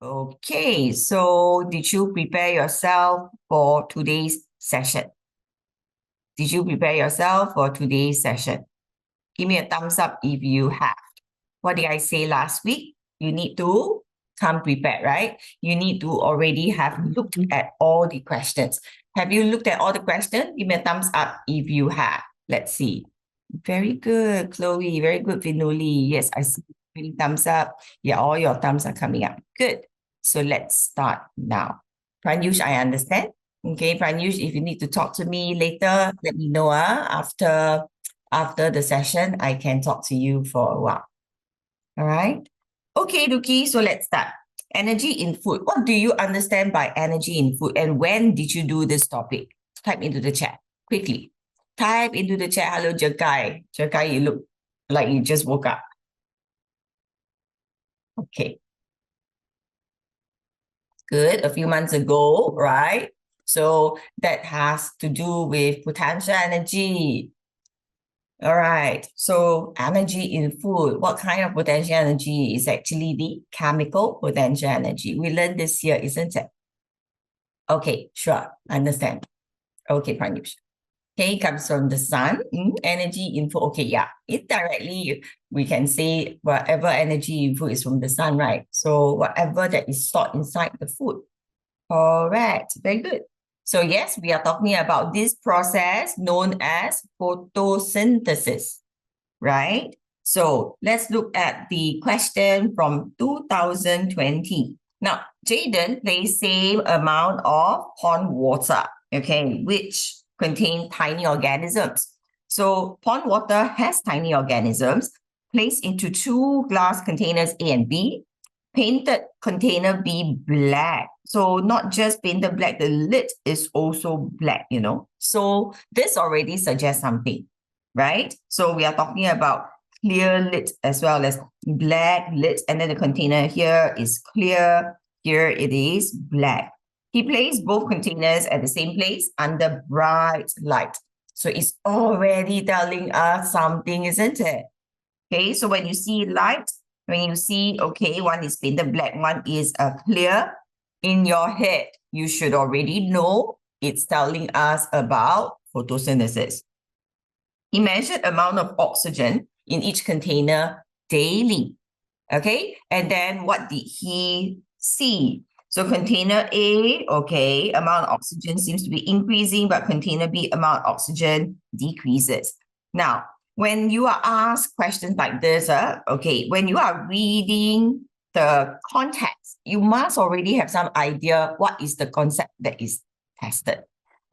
Okay, so did you prepare yourself for today's session? Did you prepare yourself for today's session? Give me a thumbs up if you have. What did I say last week? You need to come prepared, right? You need to already have looked at all the questions. Have you looked at all the questions? Give me a thumbs up if you have. Let's see. Very good, Chloe. Very good, Vinoli. Yes, I see. Thumbs up. Yeah, all your thumbs are coming up. Good. So let's start now. Pranyush, I understand. Okay, Pranyush, if you need to talk to me later, let me know. After the session, I can talk to you for a while. All right. Okay, Duki, so let's start. Energy in food. What do you understand by energy in food? And when did you do this topic? Type into the chat quickly. Type into the chat. Hello, Jagai. Jagai, you look like you just woke up. Okay. Good. A few months ago, right? So that has to do with potential energy. All right. So energy in food. What kind of potential energy is actually the chemical potential energy? We learned this year, isn't it? Okay, sure. Understand. Okay, Pranush. Okay, comes from the sun. Energy in food. Okay, yeah. Indirectly, we can say whatever energy in food is from the sun, right? So whatever that is stored inside the food. Correct. Very good. So yes, we are talking about this process known as photosynthesis, right? So let's look at the question from 2020. Now, Jaden plays same amount of pond water, okay, which contain tiny organisms. So pond water has tiny organisms placed into two glass containers A and B. Painted container B black. So not just painted black, the lid is also black, So this already suggests something, right? So we are talking about clear lid as well as black lid. And then the container here is clear. Here it is black. He placed both containers at the same place under bright light. So it's already telling us something, isn't it? Okay, so when you see light, when you see, okay, one is painted black, one is clear, in your head, you should already know it's telling us about photosynthesis. He measured amount of oxygen in each container daily. Okay, and then what did he see? So container A, okay, amount of oxygen seems to be increasing, but container B, amount of oxygen decreases. Now, when you are asked questions like this, okay, when you are reading the context, you must already have some idea what is the concept that is tested.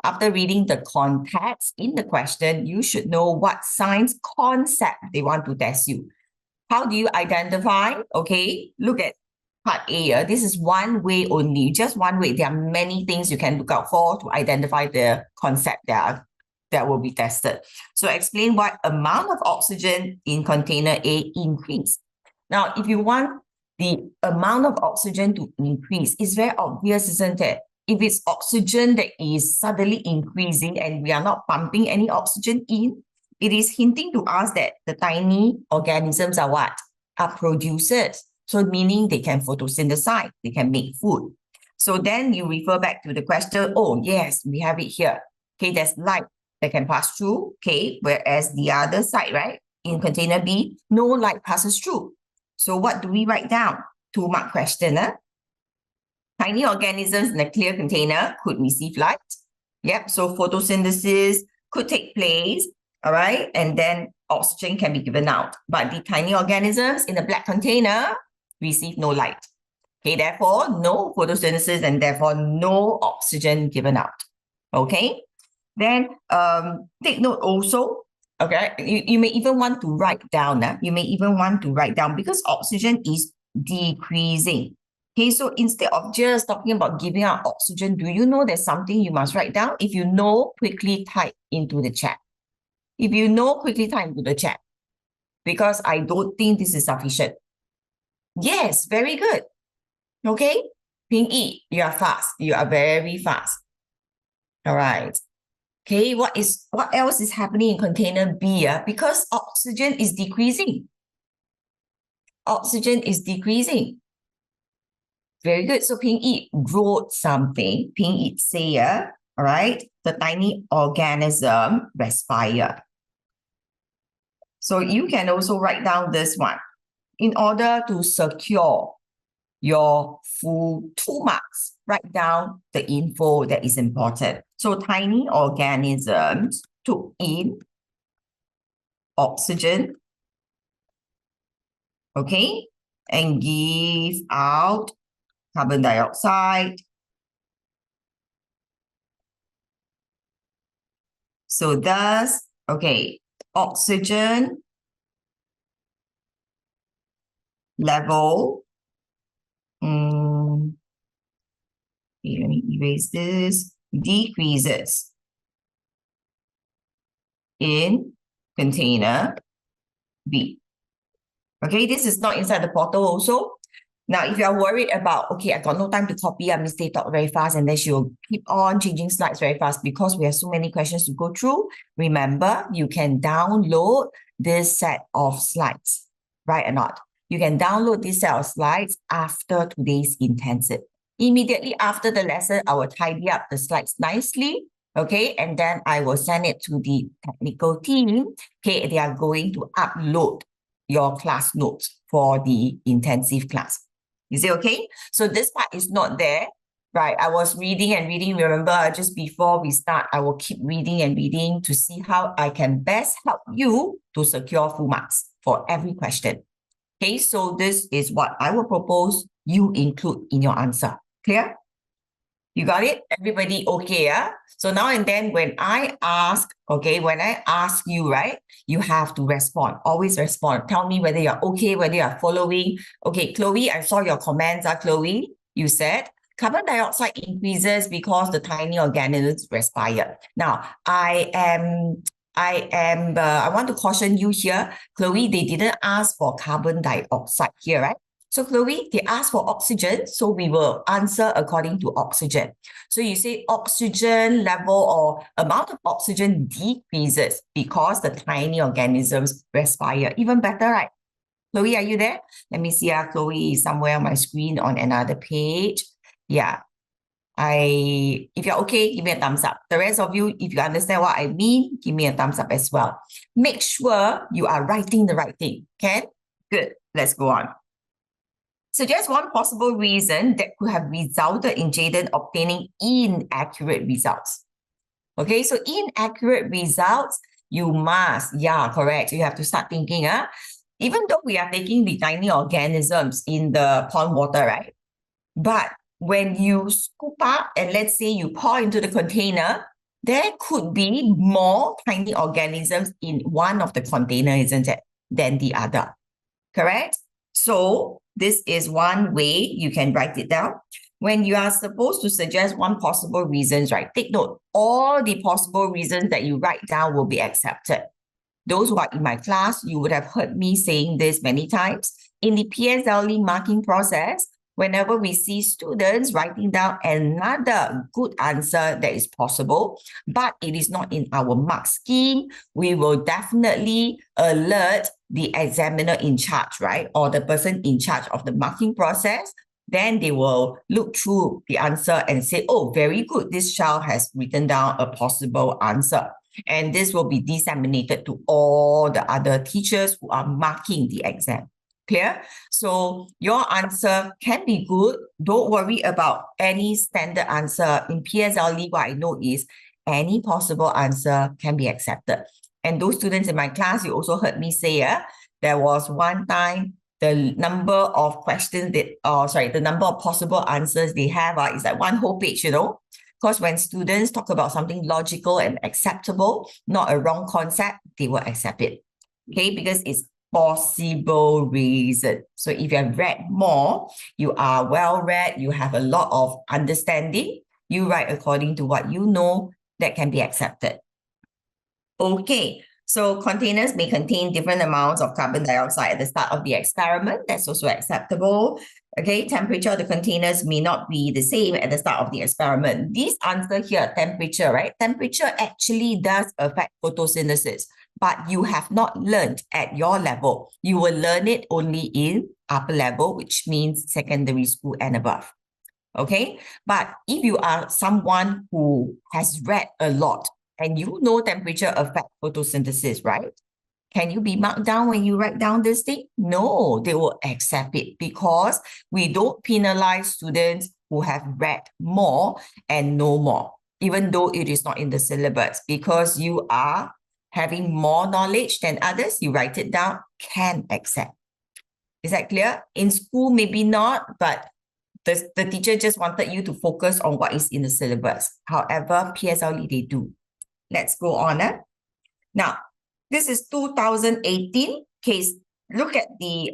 After reading the context in the question, you should know what science concept they want to test you. How do you identify? Okay, look at part A. This is one way only, just one way. There are many things you can look out for to identify the concept that will be tested. So explain what amount of oxygen in container A increase. Now, if you want the amount of oxygen to increase, it's very obvious, isn't it? If it's oxygen that is suddenly increasing and we are not pumping any oxygen in, it is hinting to us that the tiny organisms are what? Are producers. So meaning they can photosynthesize, they can make food. So then you refer back to the question, oh yes, we have it here. Okay, there's light that can pass through, okay, whereas the other side, right, in container B, no light passes through. So what do we write down? 2-mark question, Tiny organisms in a clear container could receive light. Yep, so photosynthesis could take place, all right? And then oxygen can be given out. But the tiny organisms in a black container receive no light. Okay, therefore, no photosynthesis and therefore no oxygen given out. Okay? Then take note also, okay? You may even want to write down. You may even want to write down because oxygen is decreasing. Okay, so instead of just talking about giving out oxygen, do you know there's something you must write down? If you know, quickly type into the chat. If you know, quickly type into the chat. Because I don't think this is sufficient. Yes, very good. Okay, Ping Yi, you are fast. You are very fast. All right. Okay, what else is happening in container B? Because oxygen is decreasing. Oxygen is decreasing. very good. So Ping Yi wrote something. Ping Yi say, all right, the tiny organism respire. So you can also write down this one. In order to secure your full 2 marks, write down the info that is important. So tiny organisms took in oxygen, okay, and give out carbon dioxide. So thus, okay, oxygen level, let me erase this, decreases in container B. Okay, this is not inside the portal also. Now, if you are worried about, okay, I got no time to copy, Miss Day talk very fast, and then she'll keep on changing slides very fast because we have so many questions to go through. Remember, you can download this set of slides, right or not? You can download this set of slides after today's intensive. Immediately after the lesson, I will tidy up the slides nicely, okay? And then I will send it to the technical team. Okay, they are going to upload your class notes for the intensive class. Is it okay? So this part is not there, right? I was reading and reading. Remember, just before we start, I will keep reading and reading to see how I can best help you to secure full marks for every question. Okay, so this is what I will propose you include in your answer. Clear? You got it? Everybody okay, yeah? So now and then when I ask, okay, when I ask you, right, you have to respond. Always respond. Tell me whether you're okay, whether you're following. Okay, Chloe, I saw your comments, Chloe. You said carbon dioxide increases because the tiny organisms respire. Now, I want to caution you here, Chloe, they didn't ask for carbon dioxide here, right? So Chloe, they asked for oxygen, so we will answer according to oxygen. So you say oxygen level or amount of oxygen decreases because the tiny organisms respire. Even better, right? Chloe, are you there? Let me see. Chloe is somewhere on my screen on another page. Yeah. If you're okay, give me a thumbs up. The rest of you, if you understand what I mean, give me a thumbs up as well. Make sure you are writing the right thing. Okay? Good. Let's go on. Suggest one possible reason that could have resulted in Jaden obtaining inaccurate results. Okay, so inaccurate results, you must, yeah, correct. You have to start thinking, even though we are taking the tiny organisms in the pond water, right? But when you scoop up and let's say you pour into the container, there could be more tiny organisms in one of the containers, isn't it, than the other, correct? So this is one way you can write it down. When you are supposed to suggest one possible reasons, right? Take note, all the possible reasons that you write down will be accepted. Those who are in my class, you would have heard me saying this many times. In the PSLE marking process, whenever we see students writing down another good answer that is possible, but it is not in our mark scheme, we will definitely alert the examiner in charge, right? Or the person in charge of the marking process. Then they will look through the answer and say, oh, very good. This child has written down a possible answer. And this will be disseminated to all the other teachers who are marking the exam. Clear? So your answer can be good. Don't worry about any standard answer. In PSLE, what I know is any possible answer can be accepted. And those students in my class, you also heard me say, there was one time the number of questions the number of possible answers they have is like one whole page, you know. Because when students talk about something logical and acceptable, not a wrong concept, they will accept it. Okay, because it's possible reason. So if you have read more, you are well read, you have a lot of understanding, you write according to what you know that can be accepted. Okay, so containers may contain different amounts of carbon dioxide at the start of the experiment. That's also acceptable. Okay, temperature of the containers may not be the same at the start of the experiment. This answer here, temperature, right? Temperature actually does affect photosynthesis. but you have not learned at your level. You will learn it only in upper level, which means secondary school and above. Okay, but if you are someone who has read a lot and you know temperature affects photosynthesis, right? Can you be marked down when you write down this thing? No, they will accept it because we don't penalize students who have read more and know more, even though it is not in the syllabus, because you are having more knowledge than others, you write it down, can accept. Is that clear? In school, maybe not, but the teacher just wanted you to focus on what is in the syllabus. However, PSLE, they do. Let's go on. Now, this is 2018 case. Look at the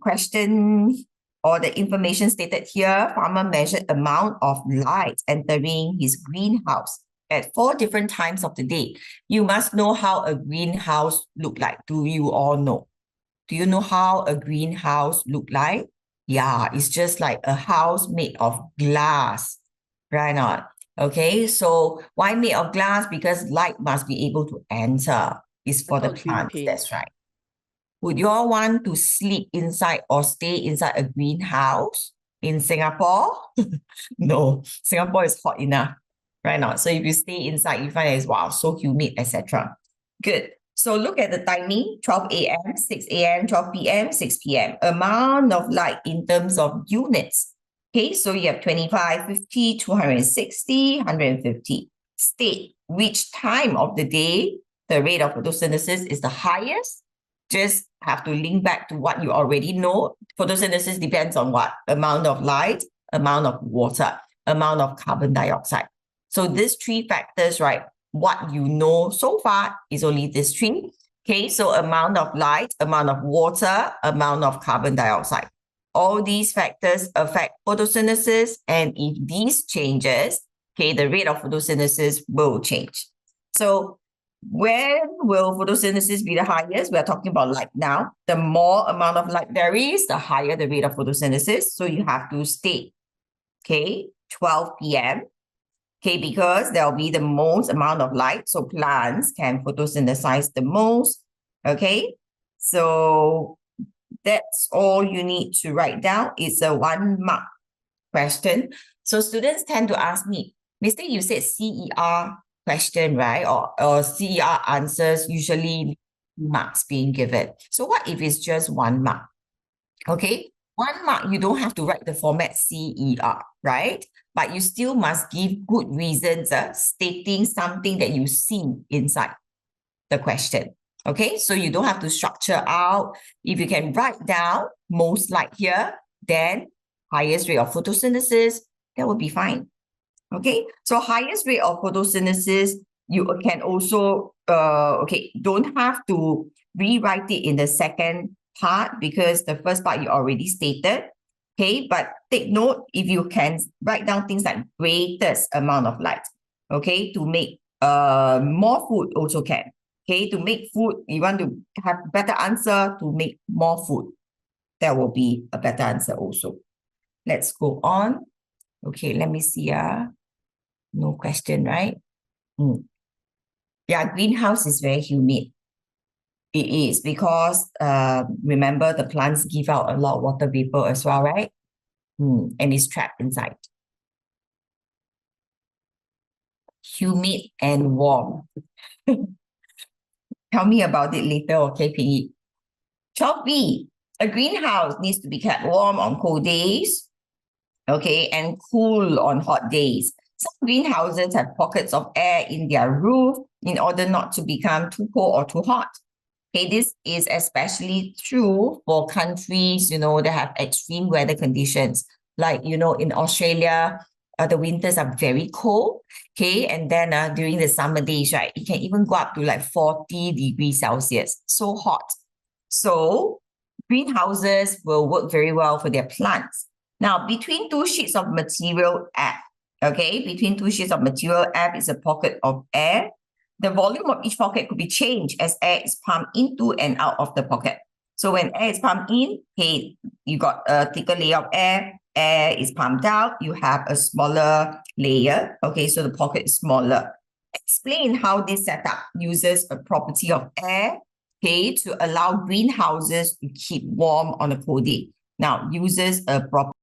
question or the information stated here. Farmer measured amount of light entering his greenhouse at 4 different times of the day. You must know how a greenhouse look like. Do you all know? Do you know how a greenhouse look like? Yeah, it's just like a house made of glass, right? Not okay. So why made of glass? Because light must be able to enter. It's for the plants. That's right. Would you all want to sleep inside or stay inside a greenhouse in Singapore? No, Singapore is hot enough, right? Now, so if you stay inside, you find it's wow, so humid, etc. Good. So look at the timing, 12 a.m., 6 a.m., 12 p.m., 6 p.m. Amount of light in terms of units. Okay, so you have 25, 50, 260, 150. State which time of the day the rate of photosynthesis is the highest. Just have to link back to what you already know. Photosynthesis depends on what? Amount of light, amount of water, amount of carbon dioxide. So these 3 factors, right? What you know so far is only this 3. Okay, so amount of light, amount of water, amount of carbon dioxide. All these factors affect photosynthesis, and if these changes, okay, the rate of photosynthesis will change. So when will photosynthesis be the highest? We're talking about light now. The more amount of light there is, the higher the rate of photosynthesis. So you have to state, okay, 12 p.m. Okay, because there'll be the most amount of light, so plants can photosynthesize the most. Okay, so that's all you need to write down. It's a 1-mark question. So students tend to ask me, Mister, you said CER question, right? Or CER answers usually marks being given. So what if it's just 1 mark? Okay, 1 mark, you don't have to write the format CER, right? But you still must give good reasons stating something that you see inside the question. Okay, so you don't have to structure out. If you can write down most light here, then highest rate of photosynthesis, that would be fine. Okay, so highest rate of photosynthesis, you can also, don't have to rewrite it in the second part because the first part you already stated. Okay, but take note, if you can write down things like greatest amount of light, okay, to make more food also can. Okay, to make food, you want to have better answer to make more food. That will be a better answer also. Let's go on. Okay, let me see. No question, right? Yeah, greenhouse is very humid. It is because remember the plants give out a lot of water vapor as well, right? And it's trapped inside. Humid and warm. Tell me about it later, okay, Pingy? 12B, a greenhouse needs to be kept warm on cold days, okay, and cool on hot days. Some greenhouses have pockets of air in their roof in order not to become too cold or too hot. Okay, this is especially true for countries, that have extreme weather conditions. Like, in Australia, the winters are very cold. Okay, and then during the summer days, right, it can even go up to like 40 degrees Celsius. So hot. So greenhouses will work very well for their plants. Now, between 2 sheets of material F, okay, between 2 sheets of material F is a pocket of air. The volume of each pocket could be changed as air is pumped into and out of the pocket. So when air is pumped in, hey, you got a thicker layer of air is pumped out, you have a smaller layer. Okay, so the pocket is smaller. Explain how this setup uses a property of air, okay, to allow greenhouses to keep warm on a cold day. Now, uses a property